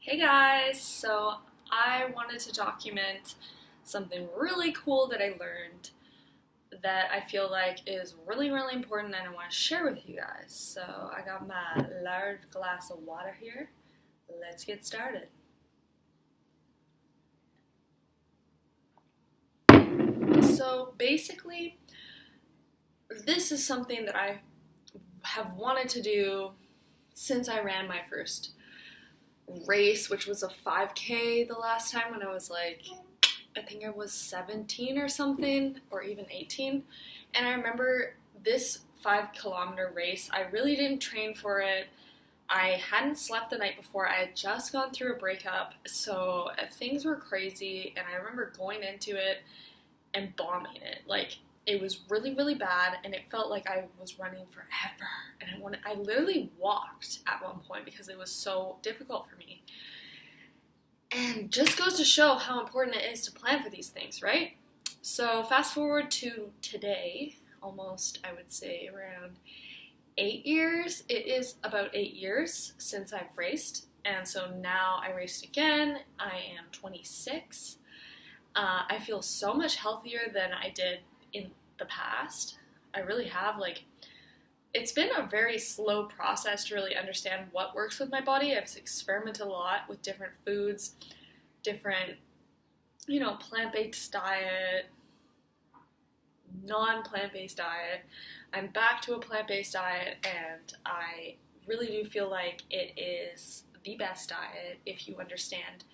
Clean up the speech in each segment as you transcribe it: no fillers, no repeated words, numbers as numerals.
Hey guys, so I wanted to document something really cool that I learned that I feel like is really important and I want to share with you guys. So I got my large glass of water here. Let's get started. So basically, this is something that I have wanted to do since I ran my first race, which was a 5K the last time when I was I think I was 17 or something, or even 18. And I remember this 5 kilometer race, I really didn't train for it. I hadn't slept the night before. I had just gone through a breakup, so things were crazy. And I remember going into it and bombing it. It was really bad, and it felt like I was running forever. And I literally walked at one point because it was so difficult for me. And just goes to show how important it is to plan for these things, right? So fast forward to today, almost, I would say, around 8 years. It is about 8 years since I've raced. And so now I raced again. I am 26. I feel so much healthier than I did in the past. I really have. It's been a very slow process to really understand what works with my body. I've experimented a lot with different foods, different, plant-based diet, non-plant-based diet. I'm back to a plant-based diet, and I really do feel like it is the best diet if you understand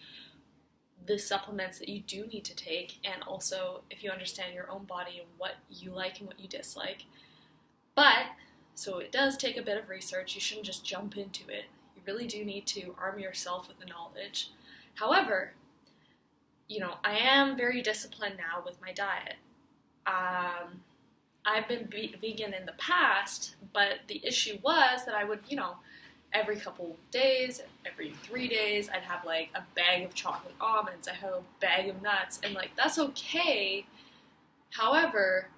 the supplements that you do need to take, and also if you understand your own body and what you like and what you dislike. So it does take a bit of research. You shouldn't just jump into it. You really do need to arm yourself with the knowledge. However, I am very disciplined now with my diet. I've been vegan in the past, but the issue was that I would, every couple of days, every 3 days, I'd have a bag of chocolate almonds, I have a bag of nuts, and that's okay. However,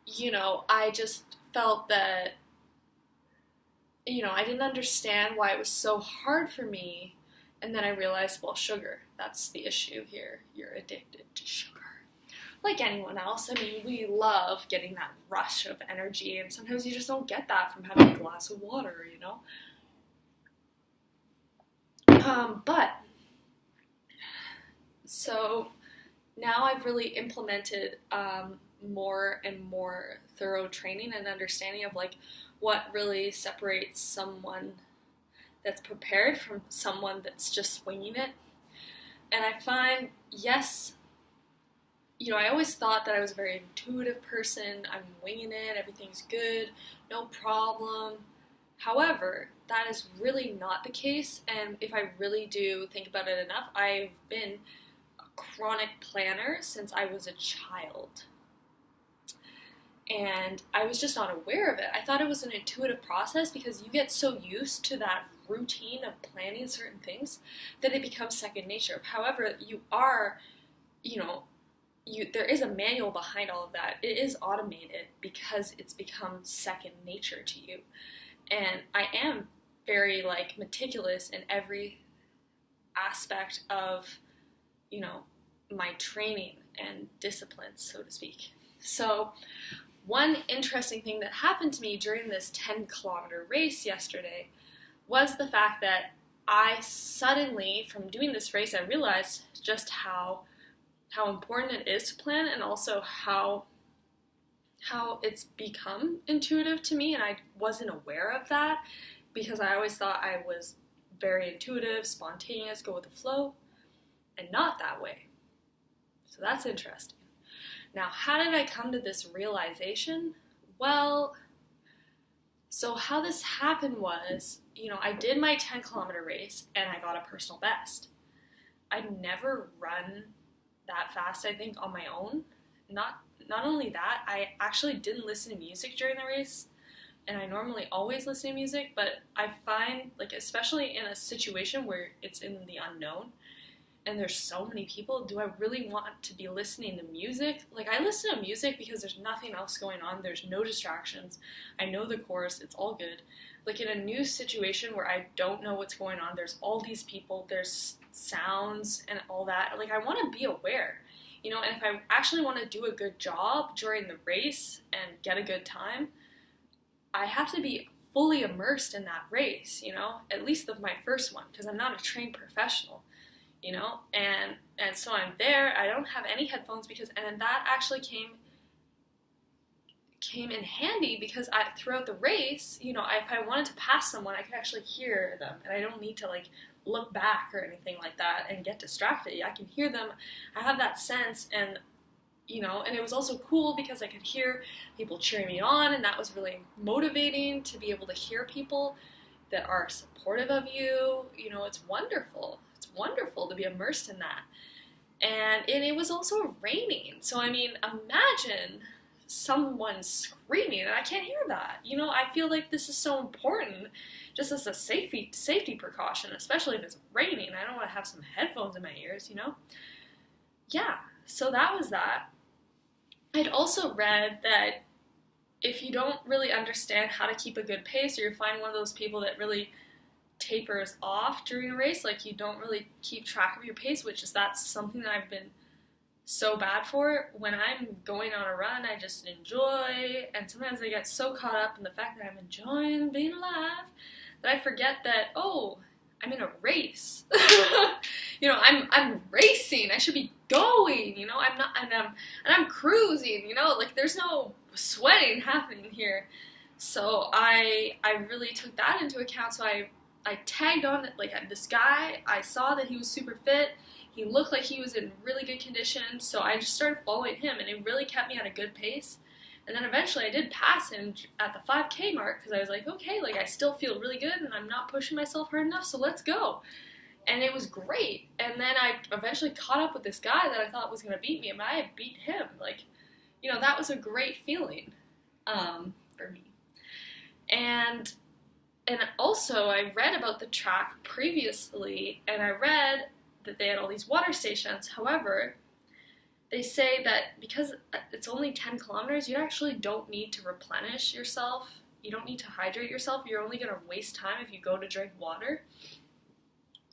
I just felt that, I didn't understand why it was so hard for me, and then I realized, well, sugar, that's the issue here. You're addicted to sugar. Like anyone else, we love getting that rush of energy, and sometimes you just don't get that from having a glass of water, So now I've really implemented more and more thorough training and understanding of what really separates someone that's prepared from someone that's just winging it. And I find, yes, I always thought that I was a very intuitive person. I'm winging it, everything's good, no problem. However, that is really not the case, and if I really do think about it enough, I've been a chronic planner since I was a child. And I was just not aware of it. I thought it was an intuitive process because you get so used to that routine of planning certain things that it becomes second nature. However, there is a manual behind all of that. It is automated because it's become second nature to you. And I am very meticulous in every aspect of, my training and disciplines, so to speak. So one interesting thing that happened to me during this 10-kilometer race yesterday was the fact that I suddenly, from doing this race, I realized just how important it is to plan, and also how it's become intuitive to me, and I wasn't aware of that because I always thought I was very intuitive, spontaneous, go with the flow, and not that way. So that's interesting. Now, how did I come to this realization? Well, so how this happened was, I did my 10-kilometer race and I got a personal best. I'd never run that fast, I think, on my own. Not only that, I actually didn't listen to music during the race, and I normally always listen to music, but I find, especially in a situation where it's in the unknown, and there's so many people, do I really want to be listening to music? Like, I listen to music because there's nothing else going on, there's no distractions, I know the chorus, it's all good. Like, in a new situation where I don't know what's going on, there's all these people, there's sounds and all that, like, I want to be aware, you know, and if I actually want to do a good job during the race and get a good time, I have to be fully immersed in that race, you know, at least of my first one, because I'm not a trained professional, you know, and so I'm there, I don't have any headphones because, and that actually came in handy because throughout the race, you know, if I wanted to pass someone, I could actually hear them, and I don't need to, like, look back or anything like that and get distracted. I can hear them, I have that sense, and, you know, and it was also cool because I could hear people cheering me on, and that was really motivating to be able to hear people that are supportive of you. You know, it's wonderful. It's wonderful to be immersed in that. And it was also raining. So, I mean, imagine someone screaming, and I can't hear that. You know, I feel like this is so important, just as a safety precaution, especially if it's raining. I don't want to have some headphones in my ears, you know? Yeah, so that was that. I'd also read that if you don't really understand how to keep a good pace, or you find one of those people that really tapers off during a race, like you don't really keep track of your pace, that's something that I've been so bad for. When I'm going on a run, I just enjoy, and sometimes I get so caught up in the fact that I'm enjoying being alive that I forget that, oh, I'm in a race. You know, I'm racing. I should be going. You know, I'm not, and I'm cruising. You know, like there's no sweating happening here. So I really took that into account. So I tagged on like this guy. I saw that he was super fit. He looked like he was in really good condition. So I just started following him, and it really kept me at a good pace. And then eventually I did pass him at the 5K mark because I was like, okay, like I still feel really good and I'm not pushing myself hard enough, so let's go. And it was great. And then I eventually caught up with this guy that I thought was going to beat me, and I beat him. Like, you know, that was a great feeling for me. And also I read about the track previously, and I read that they had all these water stations. However, they say that because it's only 10 kilometers, you actually don't need to replenish yourself. You don't need to hydrate yourself. You're only going to waste time if you go to drink water.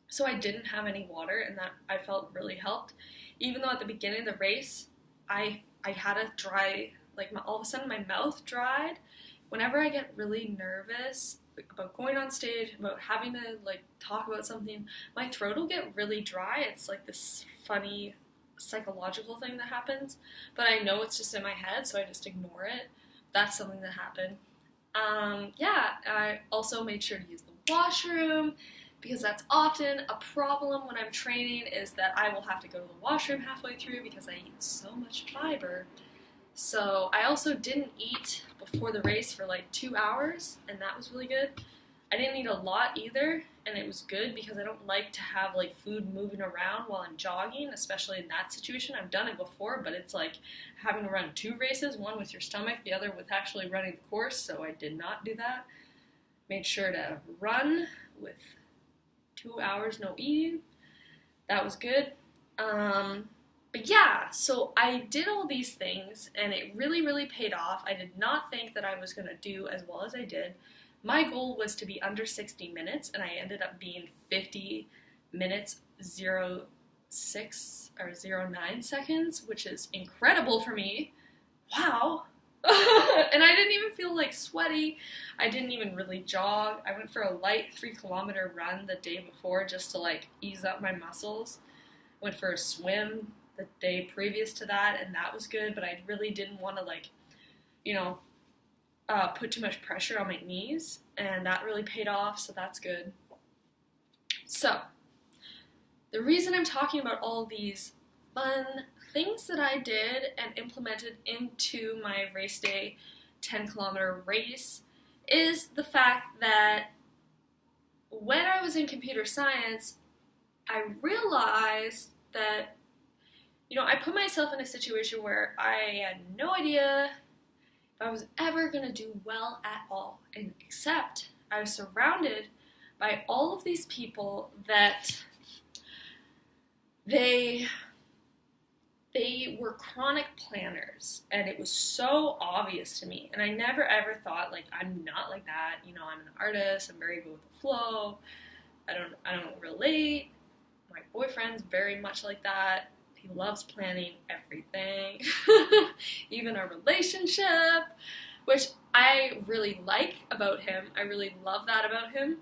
So I didn't have any water, and that I felt really helped. Even though at the beginning of the race, I had a dry, like all of a sudden my mouth dried. Whenever I get really nervous about going on stage, about having to like talk about something, my throat will get really dry. It's like this funny psychological thing that happens, but I know it's just in my head, so I just ignore it. That's something that happened. Yeah, I also made sure to use the washroom, because that's often a problem when I'm training, is that I will have to go to the washroom halfway through because I eat so much fiber. So I also didn't eat before the race for like 2 hours, and that was really good. I didn't eat a lot either, and it was good because I don't like to have like food moving around while I'm jogging, especially in that situation. I've done it before, but it's like having to run 2 races, one with your stomach, the other with actually running the course, so I did not do that. Made sure to run with 2 hours no eating. That was good. But yeah, so I did all these things, and it really, really paid off. I did not think that I was going to do as well as I did. My goal was to be under 60 minutes, and I ended up being 50 minutes, 06 or 09 seconds, which is incredible for me. Wow. And I didn't even feel like sweaty. I didn't even really jog. I went for a light 3-kilometer run the day before just to like ease up my muscles. Went for a swim the day previous to that, and that was good, but I really didn't want to like, you know, put too much pressure on my knees, and that really paid off, so that's good. So, the reason I'm talking about all these fun things that I did and implemented into my race day 10-kilometer race is the fact that when I was in computer science, I realized that, you know, I put myself in a situation where I had no idea if I was ever going to do well at all, and except I was surrounded by all of these people that they were chronic planners, and it was so obvious to me. And I never ever thought, like, I'm not like that. You know, I'm an artist. I'm very good with the flow. I don't relate. My boyfriend's very much like that. He loves planning everything, even our relationship, which I really like about him. I really love that about him.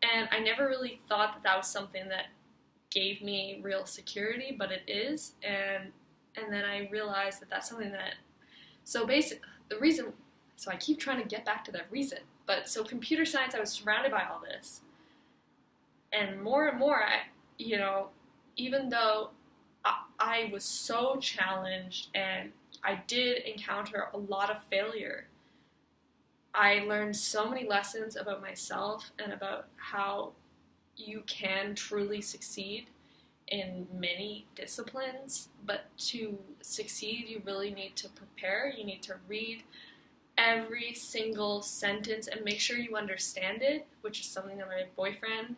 And I never really thought that that was something that gave me real security, but it is. And then I realized that that's something that, so I keep trying to get back to that reason. But so computer science, I was surrounded by all this. And more, even though I was so challenged and I did encounter a lot of failure, I learned so many lessons about myself and about how you can truly succeed in many disciplines. But to succeed, you really need to prepare. You need to read every single sentence and make sure you understand it, which is something that my boyfriend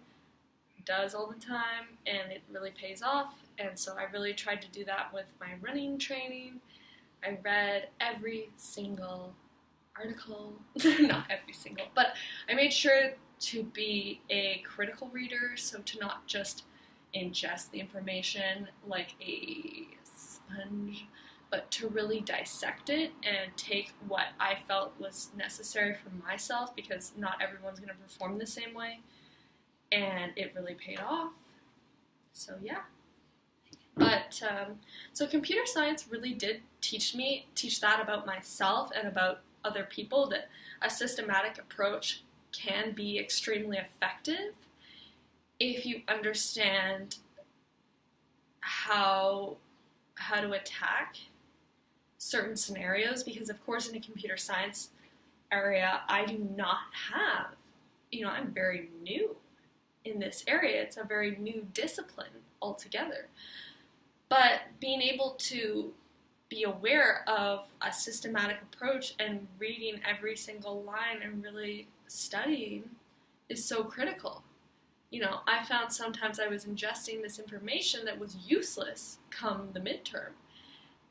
does all the time, and it really pays off. And so I really tried to do that with my running training. I read every single article, not every single, but I made sure to be a critical reader, so to not just ingest the information like a sponge, but to really dissect it and take what I felt was necessary for myself, because not everyone's going to perform the same way. And it really paid off. So yeah. But so computer science really did teach that about myself and about other people, that a systematic approach can be extremely effective if you understand how to attack certain scenarios. Because of course in a computer science area, I do not have, I'm very new in this area. It's a very new discipline altogether. But being able to be aware of a systematic approach and reading every single line and really studying is so critical. I found sometimes I was ingesting this information that was useless come the midterm,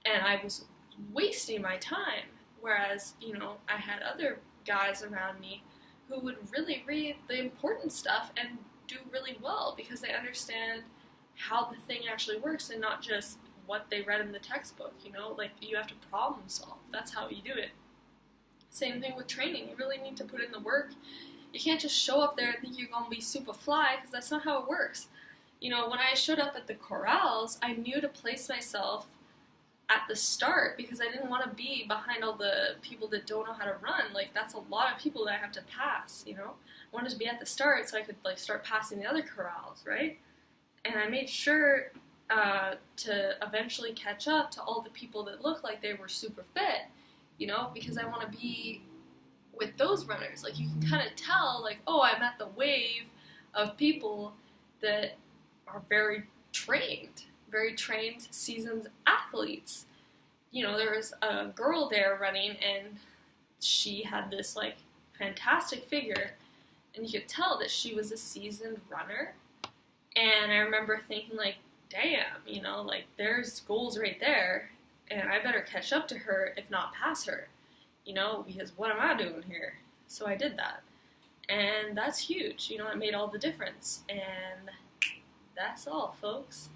and I was wasting my time. Whereas, I had other guys around me who would really read the important stuff and do really well because they understand how the thing actually works and not just what they read in the textbook. Like, you have to problem solve. That's how you do it. Same thing with training. You really need to put in the work. You can't just show up there and think you're going to be super fly, because that's not how it works. When I showed up at the corrals, I knew to place myself at the start because I didn't want to be behind all the people that don't know how to run. Like, that's a lot of people that I have to pass, I wanted to be at the start so I could, start passing the other corrals, right? And I made sure to eventually catch up to all the people that looked like they were super fit, because I want to be with those runners. Like, you can kind of tell, oh, I'm at the wave of people that are very trained, seasoned athletes. There was a girl there running, and she had this, fantastic figure, and you could tell that she was a seasoned runner. And I remember thinking, damn, there's goals right there, and I better catch up to her, if not pass her, because what am I doing here? So I did that. And that's huge. It made all the difference. And that's all, folks.